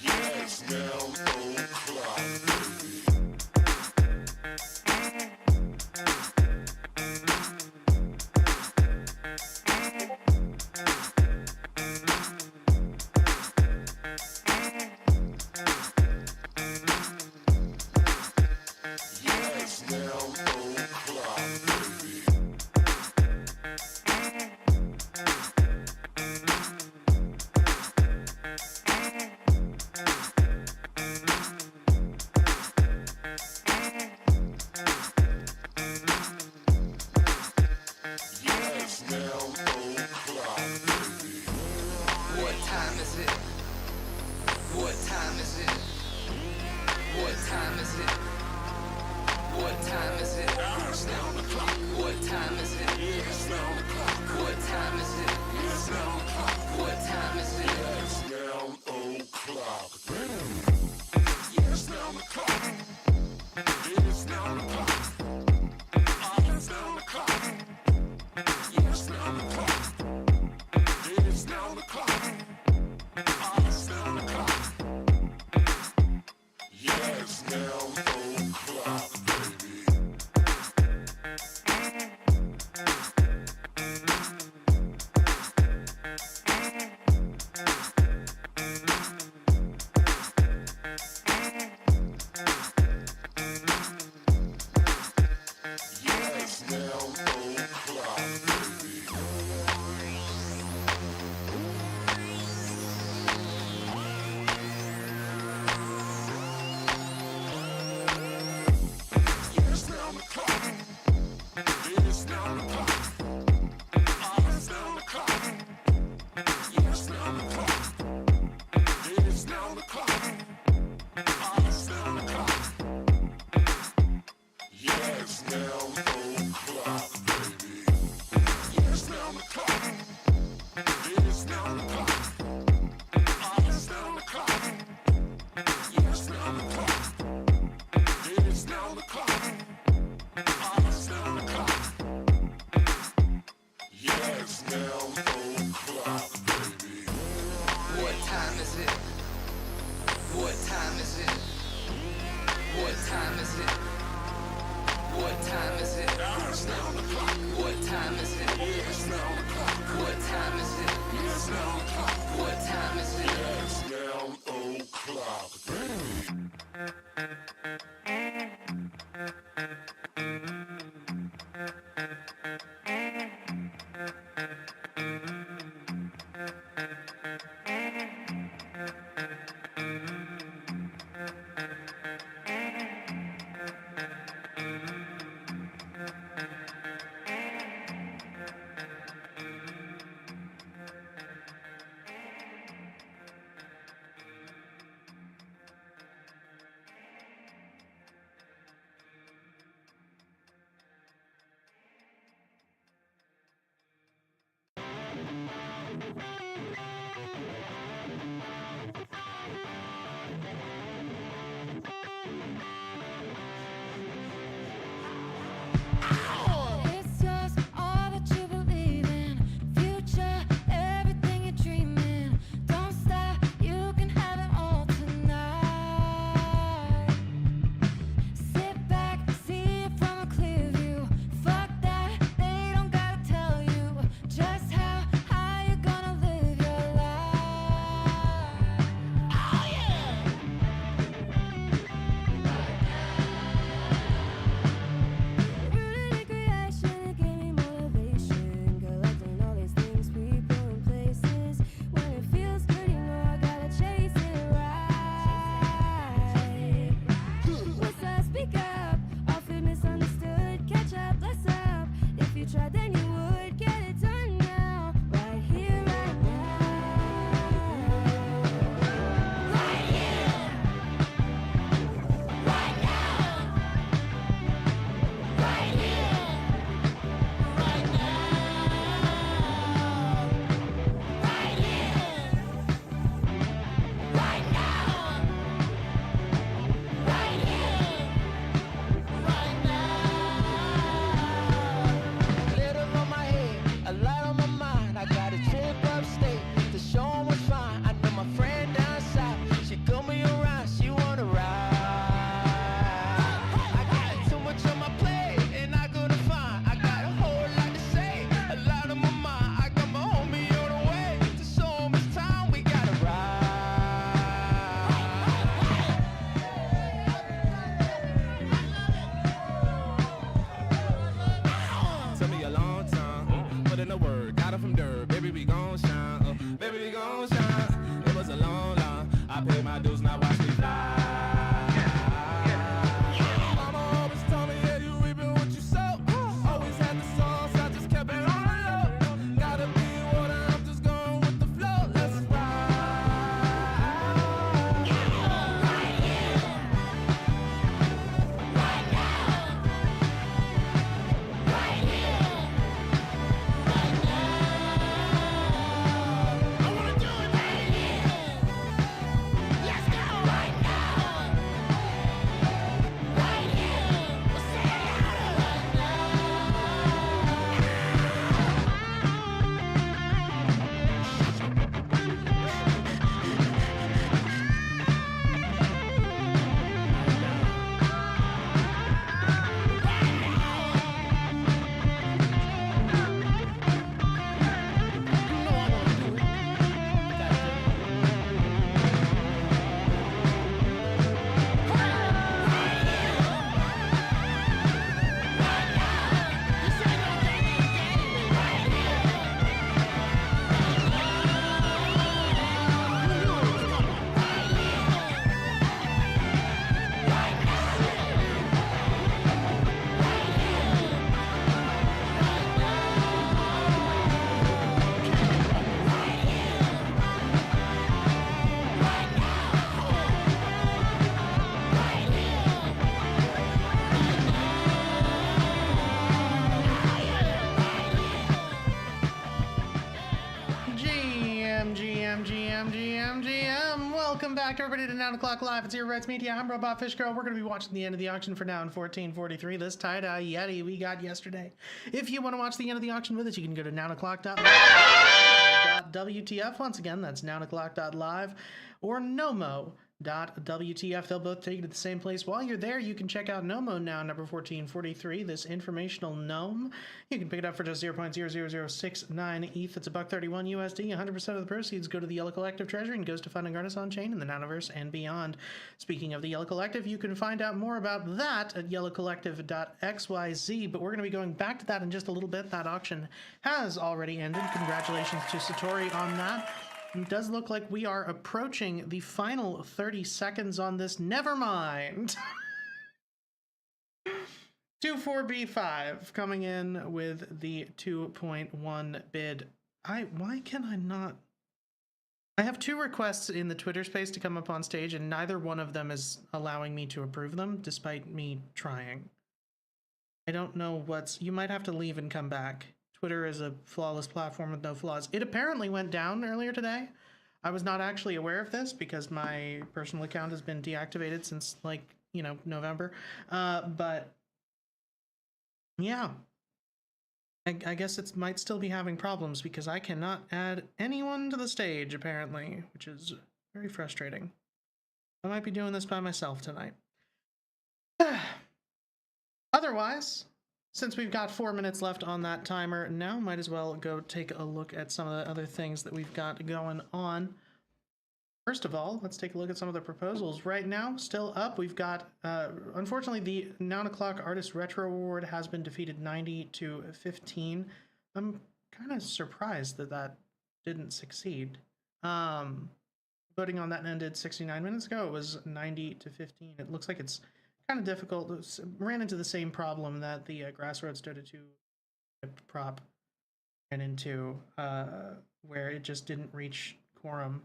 Yes, Noun O'Clock, baby. Yes, Noun O'Clock, baby. Yes, Noun O'Clock, baby. What time is it? What time is it? What time is it? What time is it? It's Noun O'Clock. What time is it? It's Noun O'Clock. What time is it? It's Noun O'Clock. What time is it? Yes, Noun O'Clock, baby. Yes, Noun O'Clock. It's Noun O'Clock. It's Noun O'Clock. Yes, Noun O'Clock. It's Noun O'Clock. It's Noun O'Clock. Yes, Noun O'Clock, baby. Yes, Noun O'Clock, baby. Yes, Noun O'Clock. It's Noun O'Clock. It's Noun O'Clock. Yes, Noun O'Clock. It's Noun O'Clock. It's Noun O'Clock. Yes, Noun O'Clock, baby. Yes, Noun O'Clock. It's Noun O'Clock. It's Noun O'Clock. Yes, Noun O'Clock. It's Noun O'Clock. It's Noun O'Clock. Yes, Noun O'Clock, baby. What time is it? What time is it? What time is it? What time is it? It's Noun O'Clock. What time is it? It's Noun O'Clock. What time is it? It's Noun O'Clock. What time is it? Yes, Noun O'Clock, baby. motion. It was a long, long. I paid my dues, now watch me fly. Mama always told me, yeah, you reaping what you sow. Always had the sauce, I just kept it on the low. Gotta be water, I'm just going with the flow. Let's ride. GM. Welcome back, everybody, to Noun O'Clock Live. It's your Reds Media. I'm Robot Fish Girl. We're going to be watching the end of the auction for Noun 1443, this tie-dye Yeti we got yesterday. If you want to watch the end of the auction with us, you can go to nounoclock.live.wtf. Once again, that's nounoclock.live or nomo.wtf. They'll both take you to the same place. While you're there, you can check out Nomo Now, number 1443, this informational gnome. You can pick it up for just 0.00069 ETH. It's $1.31 USD. 100% of the proceeds go to the Yellow Collective Treasury and goes to funding artists on chain in the Nouniverse and beyond. Speaking of the Yellow Collective, you can find out more about that at yellowcollective.xyz, but we're going to be going back to that in just a little bit. That auction has already ended. Congratulations to Satori on that. It does look like we are approaching the final 30 seconds on this. Never mind. 24B5 coming in with the 2.1 bid. Why can I not? I have two requests in the Twitter space to come up on stage, and neither one of them is allowing me to approve them, despite me trying. I don't know what's... You might have to leave and come back. Twitter is a flawless platform with no flaws. It apparently went down earlier today. I was not actually aware of this because my personal account has been deactivated since, like, you know, November. But yeah, I guess it might still be having problems because I cannot add anyone to the stage, apparently, which is very frustrating. I might be doing this by myself tonight. Otherwise, since we've got 4 minutes left on that timer now, might as well go take a look at some of the other things that we've got going on. First of all, let's take a look at some of the proposals. Right now, still up, we've got, unfortunately, the Noun O'Clock Artist Retro Award has been defeated 90-15. I'm kind of surprised that that didn't succeed. Voting on that ended 69 minutes ago. It was 90-15. It looks like it's kind of difficult. Ran into the same problem that the Grassroads Dota 2 prop ran into, where it just didn't reach quorum.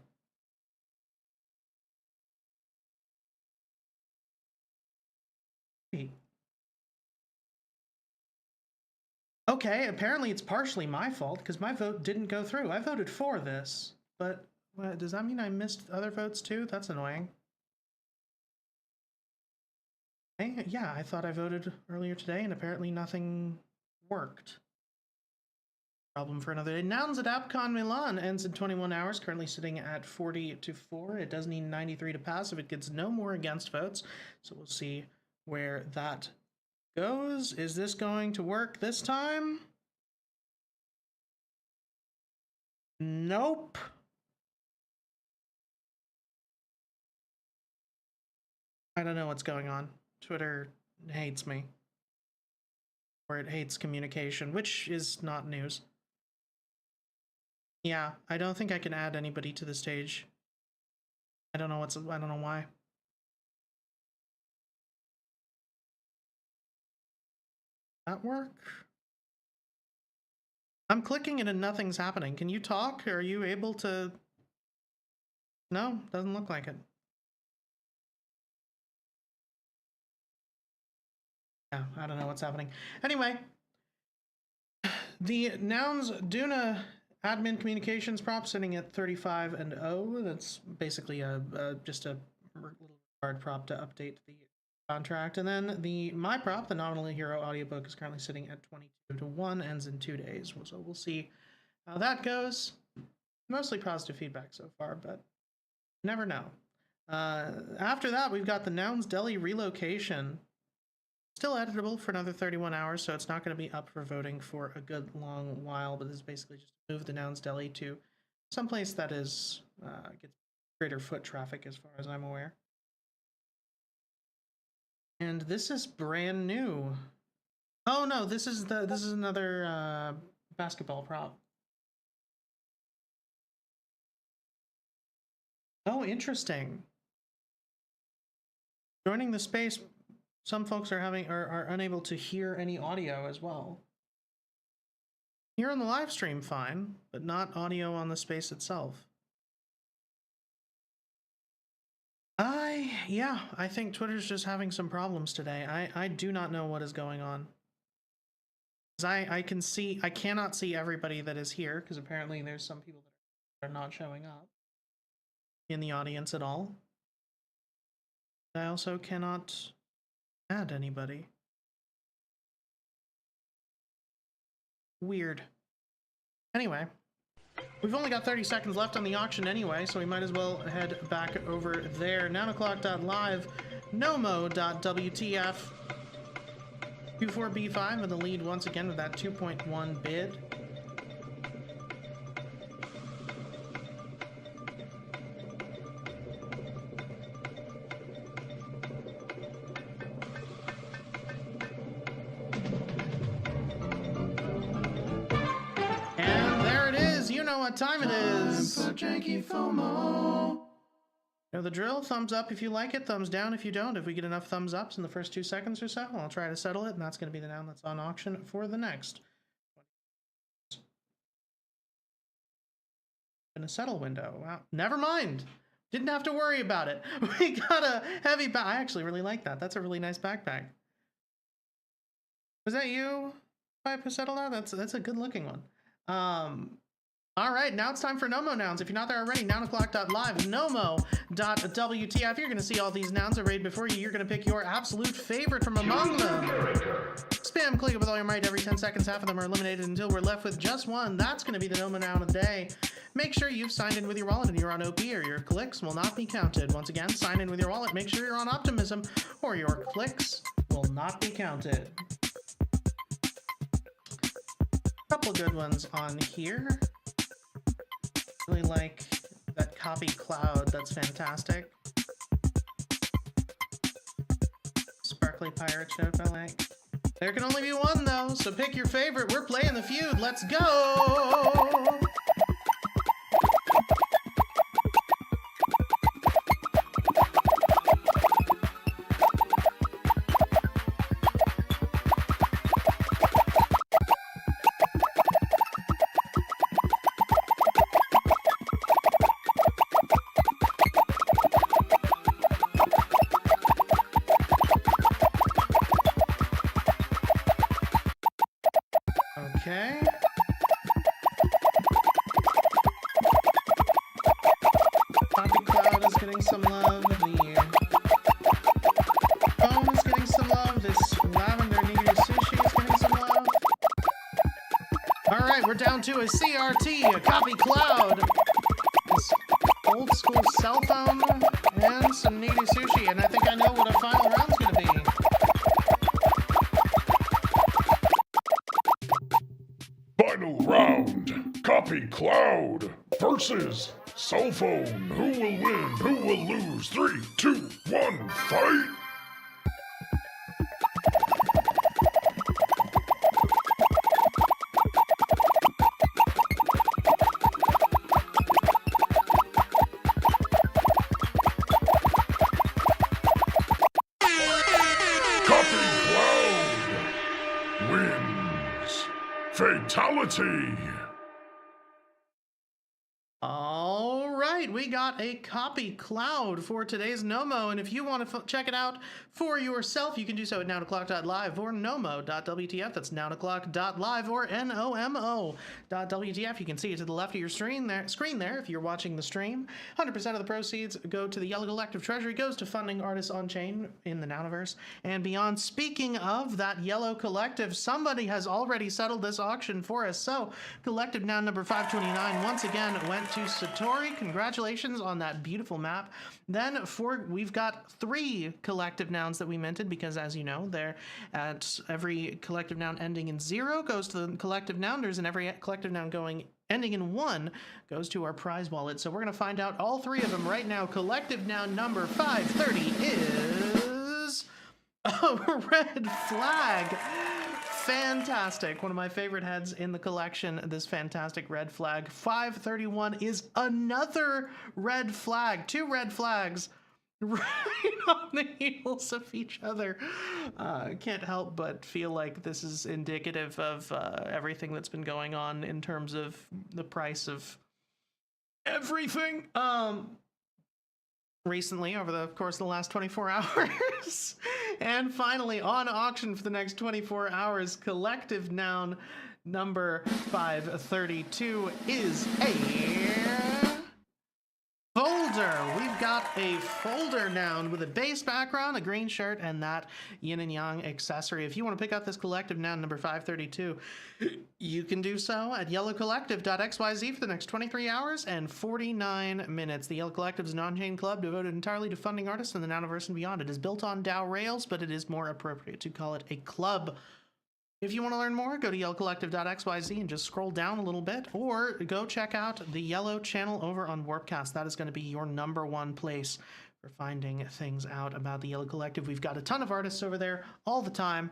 Okay, apparently it's partially my fault because my vote didn't go through. I voted for this, but does that mean I missed other votes too? That's annoying. Yeah, I thought I voted earlier today, and apparently nothing worked. Problem for another day. Nouns at AppCon Milan ends in 21 hours, currently sitting at 40-4. It does need 93 to pass if it gets no more against votes, so we'll see where that goes. Is this going to work this time? Nope. I don't know what's going on. Twitter hates me. Or it hates communication, which is not news. Yeah, I don't think I can add anybody to the stage. I don't know why. That work? I'm clicking it and nothing's happening. Can you talk? Are you able to? No, doesn't look like it. Yeah, I don't know what's happening. Anyway, the Nouns Duna admin communications prop sitting at 35 and 0. That's basically just a little card prop to update the contract. And then the my prop, the Nominally Hero audiobook, is currently sitting at 22 to 1, ends in 2 days. So we'll see how that goes. Mostly positive feedback so far, but never know. After that, we've got the Nouns Deli relocation. Still editable for another 31 hours, so it's not going to be up for voting for a good long while, but this is basically just move the Nouns Deli to someplace that is gets greater foot traffic as far as I'm aware. And this is brand new. Oh no, this is another basketball prop. Oh, interesting. Joining the space, some folks are unable to hear any audio as well. Here on the live stream, fine, but not audio on the space itself. Yeah, I think Twitter's just having some problems today. I do not know what is going on. I cannot see everybody that is here, because apparently there's some people that are not showing up in the audience at all. I also cannot add anybody. Weird. Anyway, we've only got 30 seconds left on the auction anyway, so we might as well head back over there. NounO'Clock.live, Nomo.WTF. Q4B5 in the lead once again with that 2.1 bid. What time it is. FOMO. You know the drill. Thumbs up if you like it, thumbs down if you don't. If we get enough thumbs ups in the first 2 seconds or so, I'll try to settle it, and that's going to be the noun that's on auction for the next. In a settle window. Wow. Never mind. Didn't have to worry about it. We got a heavy bag. I actually really like that. That's a really nice backpack. Was that you? I settled out? That's a good looking one. All right, now it's time for Nomo nouns. If you're not there already, NounO'Clock.live, Nomo.WTF. You're going to see all these nouns arrayed before you. You're going to pick your absolute favorite from among them. Spam click it with all your might every 10 seconds. Half of them are eliminated until we're left with just one. That's going to be the Nomo noun of the day. Make sure you've signed in with your wallet and you're on OP, or your clicks will not be counted. Once again, sign in with your wallet. Make sure you're on Optimism, or your clicks will not be counted. Couple good ones on here. Really like that copy cloud. That's fantastic. Sparkly pirate ship I like. There can only be one though, so pick your favorite. We're playing the feud. Let's go! Okay. Poppy Cloud is getting some love. The foam is getting some love. This lavender nigiri sushi is getting some love. Alright, we're down to a CRT, a Copy Cloud, this old school cell phone, and some nigiri sushi. And I think I know what our final round's gonna be. Final round. Copy Cloud versus Cell Phone. Who will win? Who will lose? 3, 2, 1, fight! Fatality. All right, we got a copy cloud for today's Nomo, and if you want to check it out for yourself, you can do so at nounoclock.live or nomo.wtf. That's nounoclock.live or nomo.wtf. You can see it to the left of your screen there. If you're watching the stream, 100% of the proceeds go to the Yellow Collective Treasury, goes to funding artists on chain in the Nouniverse and beyond. Speaking of that Yellow Collective, somebody has already settled this auction for us. So, Collective Noun number 529 once again went to Satori. Congratulations on that beautiful map. Then we've got 3 collective nouns that we minted because, as you know, they're at every collective noun ending in 0 goes to the collective nounders, and every collective noun ending in 1 goes to our prize wallet. So we're going to find out all 3 of them right now. Collective noun number 530 is a red flag. Fantastic. One of my favorite heads in the collection, this fantastic red flag. 531 is another red flag. 2 red flags right on the heels of each other. Can't help but feel like this is indicative of everything that's been going on in terms of the price of everything. Recently, over the course of the last 24 hours. And finally, on auction for the next 24 hours, collective noun number 532 is a folder. We've got a folder noun with a base background, a green shirt, and that yin and yang accessory. If you want to pick up this collective noun number 532, you can do so at yellowcollective.xyz for the next 23 hours and 49 minutes. The Yellow Collective is an on-chain club devoted entirely to funding artists in the Nouniverse and beyond. It is built on DAO rails, but it is more appropriate to call it a club. If you want to learn more, go to yellowcollective.xyz and just scroll down a little bit, or go check out the Yellow channel over on Warpcast. That is going to be your #1 place for finding things out about the Yellow Collective. We've got a ton of artists over there all the time,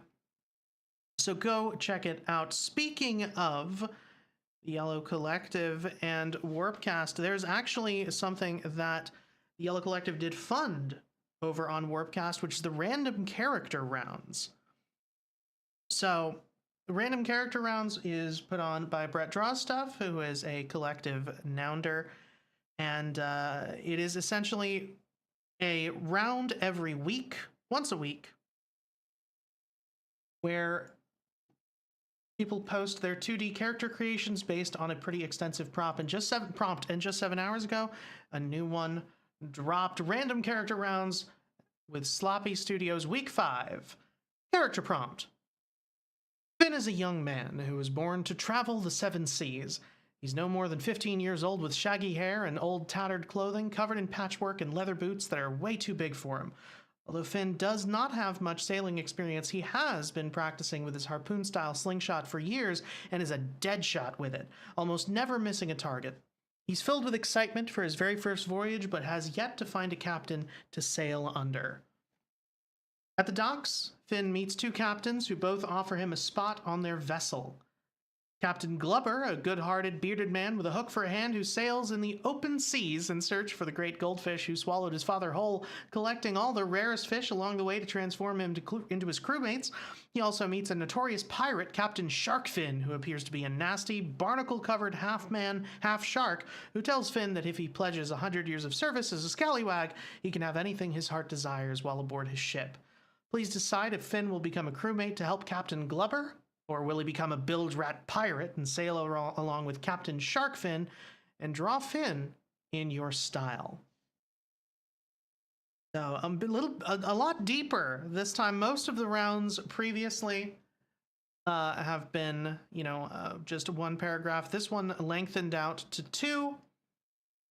so go check it out. Speaking of the Yellow Collective and Warpcast, there's actually something that the Yellow Collective did fund over on Warpcast, which is the random character rounds. So, the random character rounds is put on by Brett Drawstuff, who is a collective nounder, and it is essentially a round every week, once a week, where people post their 2D character creations based on a pretty extensive prompt. And just 7 hours ago, a new one dropped. Random character rounds with Sloppy Studios Week 5. Character prompt. Finn is a young man who was born to travel the 7 seas. He's no more than 15 years old with shaggy hair and old tattered clothing covered in patchwork and leather boots that are way too big for him. Although Finn does not have much sailing experience, he has been practicing with his harpoon-style slingshot for years and is a dead shot with it, almost never missing a target. He's filled with excitement for his very first voyage, but has yet to find a captain to sail under. At the docks, Finn meets 2 captains who both offer him a spot on their vessel. Captain Glubber, a good-hearted, bearded man with a hook for a hand who sails in the open seas in search for the great goldfish who swallowed his father whole, collecting all the rarest fish along the way to transform him into his crewmates. He also meets a notorious pirate, Captain Sharkfin, who appears to be a nasty, barnacle-covered half-man, half-shark, who tells Finn that if he pledges 100 years of service as a scallywag, he can have anything his heart desires while aboard his ship. Please decide if Finn will become a crewmate to help Captain Glubber, or will he become a bilge-rat pirate and sail along with Captain Sharkfin and draw Finn in your style? So a lot deeper this time. Most of the rounds previously have been, just 1 paragraph. This one lengthened out to 2.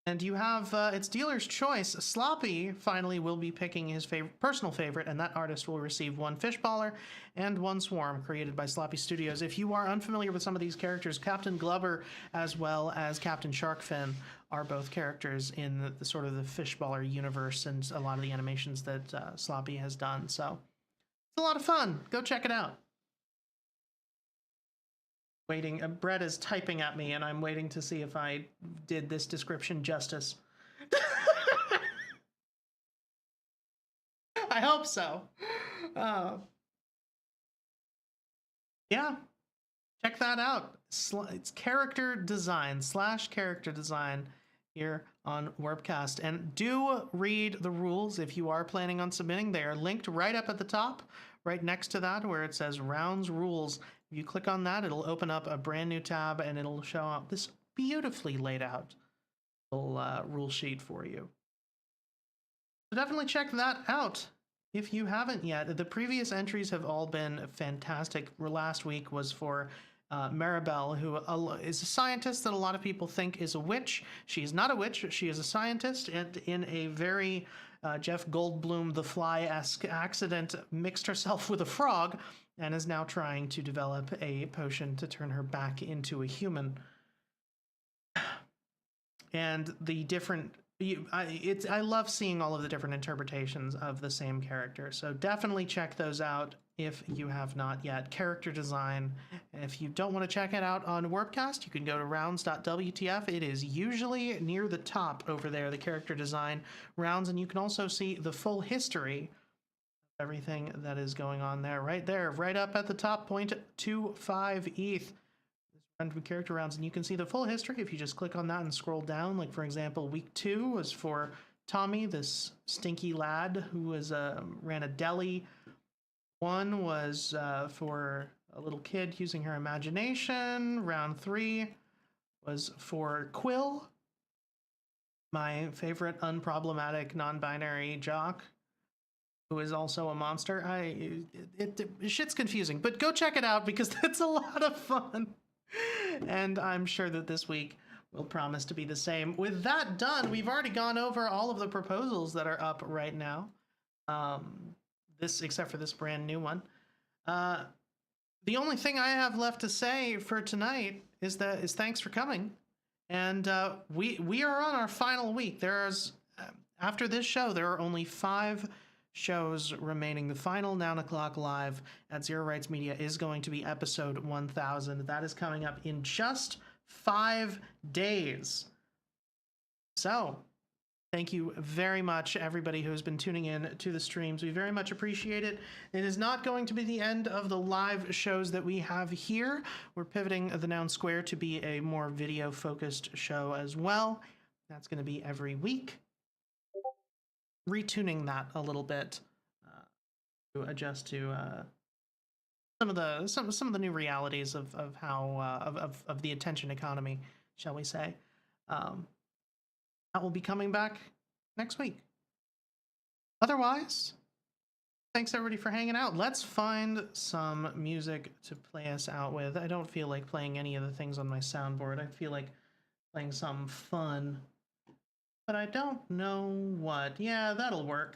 And you have, it's dealer's choice. Sloppy finally will be picking his personal favorite, and that artist will receive 1 fishballer and 1 swarm created by Sloppy Studios. If you are unfamiliar with some of these characters, Captain Glubber as well as Captain Sharkfin are both characters in the sort of the fishballer universe and a lot of the animations that Sloppy has done. So it's a lot of fun. Go check it out. Waiting, Brett is typing at me, and I'm waiting to see if I did this description justice. I hope so. Yeah, check that out. It's character design / character design here on Warpcast. And do read the rules if you are planning on submitting. They are linked right up at the top, right next to that where it says Rounds Rules. If you click on that, it'll open up a brand new tab and it'll show up this beautifully laid out little rule sheet for you. So definitely check that out if you haven't yet. The previous entries have all been fantastic. Last week was for Maribel, who is a scientist that a lot of people think is a witch. She is not a witch. She is a scientist, and in a very Jeff Goldblum, The Fly-esque accident, mixed herself with a frog and is now trying to develop a potion to turn her back into a human. And the different... I love seeing all of the different interpretations of the same character. So definitely check those out if you have not yet. Character design. If you don't want to check it out on Warpcast, you can go to rounds.wtf. It is usually near the top over there, the character design rounds, and you can also see the full history of everything that is going on there, right up at the top, 0.25 ETH. Character rounds, and you can see the full history if you just click on that and scroll down. Like, for example, week 2 was for Tommy, this stinky lad who was ran a deli. 1 was for a little kid using her imagination. Round 3 was for Quill, my favorite unproblematic non-binary jock, who is also a monster. Shit's confusing, but go check it out because it's a lot of fun. And I'm sure that this week will promise to be the same. With that done, we've already gone over all of the proposals that are up right now. Except for this brand new one. The only thing I have left to say for tonight is thanks for coming. And we are on our final week. After this show, there are only 5 shows remaining. The final Noun O'Clock live at Zero Rights Media is going to be episode 1000. That is coming up in just 5 days. So thank you very much, everybody who has been tuning in to the streams. We very much appreciate it. It is not going to be the end of the live shows that we have here. We're pivoting the Noun Square to be a more video-focused show as well. That's going to be every week. Retuning that a little bit to adjust to some of the new realities of how of the attention economy, shall we say. That will be coming back next week. Otherwise, thanks everybody for hanging out. Let's find some music to play us out with. I don't feel like playing any of the things on my soundboard. I feel like playing something fun. But I don't know what. Yeah, that'll work.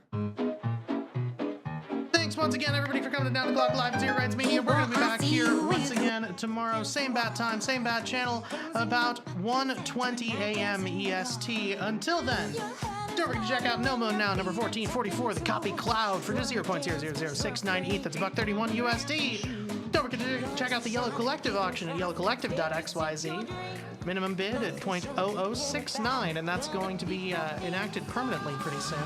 Thanks once again, everybody, for coming to Noun O'Clock Live at Zero Rights Media. We're going to be back here once again tomorrow. Same bat time, same bat channel, about 1:20 a.m. EST. Until then, don't forget to check out No Mo Now, number 1444, the copy cloud for just 0.00069 ETH. That's $1.31 USD. Don't forget to check out the Yellow Collective auction at yellowcollective.xyz. Minimum bid at 0.0069, and that's going to be enacted permanently pretty soon.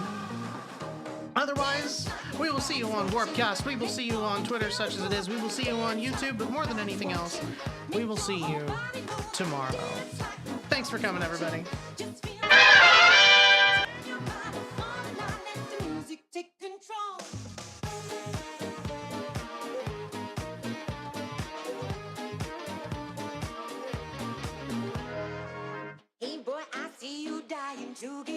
Otherwise, we will see you on Warpcast. We will see you on Twitter, such as it is. We will see you on YouTube, but more than anything else, we will see you tomorrow. Thanks for coming, everybody. Hey boy, I see you dying to get